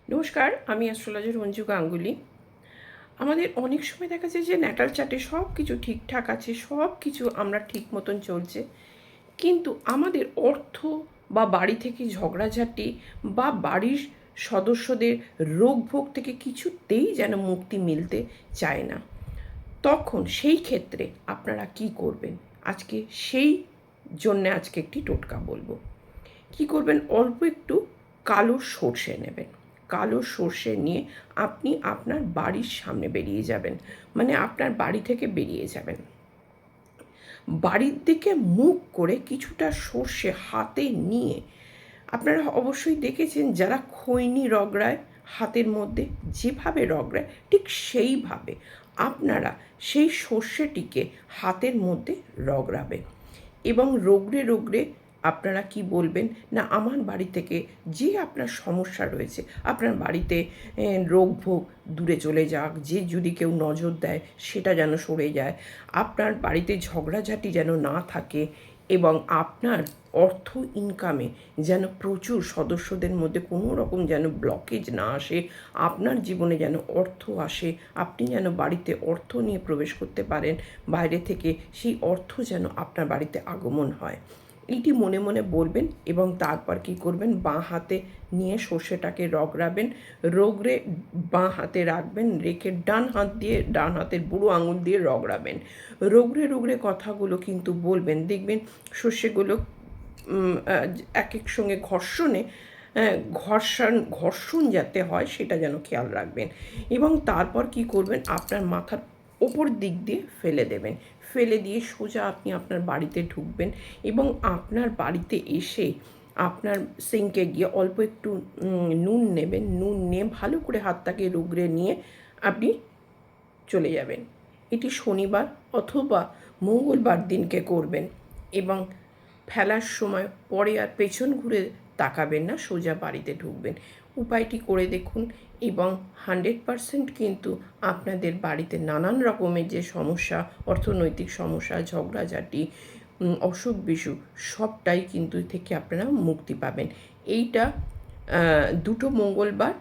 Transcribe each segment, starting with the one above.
নমস্কার, আমি অ্যাস্ট্রোলজার রঞ্জু গাঙ্গুলি। আমাদের অনেক সময় দেখা যায় যে ন্যাটাল চার্টে সব কিছু ঠিকঠাক আছে, সব কিছু আমরা ঠিক মতন চলছে, কিন্তু আমাদের অর্থ বা বাড়ি থেকে ঝগড়াঝাটি বা বাড়ির সদস্যদের রোগ ভোগ থেকে কিছুতেই যেন মুক্তি মিলতে চায় না। তখন সেই ক্ষেত্রে আপনারা কি করবেন? আজকে সেই জন্যে আজকে একটি টোটকা বলবো। কি করবেন? অল্প একটু কালো সর্ষে নেবেন। কালো সর্ষে নিয়ে আপনি আপনার বাড়ির সামনে বেরিয়ে যাবেন, মানে আপনার বাড়ি থেকে বেরিয়ে যাবেন। বাড়ির দিকে মুখ করে কিছুটা সর্ষে হাতে নিয়ে, আপনারা অবশ্যই দেখেছেন যারা খৈনি রগড়ায় হাতের মধ্যে যেভাবে রগড়ায় ঠিক সেইভাবে আপনারা সেই সর্ষেটিকে হাতের মধ্যে রগড়াবেন এবং রগড়ে রগড়ে আপনারা কি বলবেন না, আমার বাড়ি থেকে যে আপনার সমস্যা রয়েছে, আপনার বাড়িতে রোগ ভোগ দূরে চলে যাক, যে যদি কেউ নজর দেয় সেটা যেন সরে যায়, আপনার বাড়িতে ঝগড়াঝাটি যেন না থাকে এবং আপনার অর্থ ইনকামে যেন প্রচুর সদস্যদের মধ্যে কোনো রকম যেন ব্লকেজ না আসে, আপনার জীবনে যেন অর্থ আসে, আপনি যেন বাড়িতে অর্থ নিয়ে প্রবেশ করতে পারেন বাইরে থেকে, সেই অর্থ যেন আপনার বাড়িতে আগমন হয়। এইটি মনে মনে বলবেন এবং তারপর কি করবেন, বাঁ হাতে নিয়ে সর্ষেটাকে রগড়াবেন, রগড়ে বাঁ হাতে রাখবেন, রেখে ডান হাত দিয়ে ডান হাতের বুড়ো আঙুল দিয়ে রগড়াবেন। রগড়ে রগড়ে কথাগুলো কিন্তু বলবেন, দেখবেন সর্ষেগুলো এক এক সঙ্গে ঘর্ষণে ঘর্ষণ যাতে হয় সেটা যেন খেয়াল রাখবেন এবং তারপর কি করবেন, আপনার মাথার ওপর দিক দিয়ে ফেলে দেবেন। ফেলে দিয়ে সোজা আপনি আপনার বাড়িতে ঢুকবেন এবং আপনার বাড়িতে এসে আপনার সিঙ্কে গিয়ে অল্প একটু নুন নেবেন। নুন নিয়ে ভালো করে হাতটাকে রগড়ে নিয়ে আপনি চলে যাবেন। এটি শনিবার অথবা মঙ্গলবার দিনকে করবেন এবং ফেলার সময় পরে আর পেছন ঘুরে তাকাবেন না, সোজা বাড়িতে ঢুকবেন। উপায়টি করে দেখুন এবং 100% কিন্তু আপনাদের বাড়িতে নানান রকমের যে সমস্যা, অর্থনৈতিক সমস্যা, ঝগড়াঝাটি, অসুখ বিসুখ সবটাই কিন্তু থেকে আপনারা মুক্তি পাবেন। এইটা দুটো মঙ্গলবার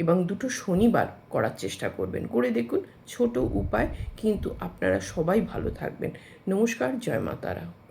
এবং দুটো শনিবার করার চেষ্টা করবেন। করে দেখুন, ছোট উপায়, কিন্তু আপনারা সবাই ভালো থাকবেন। নমস্কার, জয় মা তারা।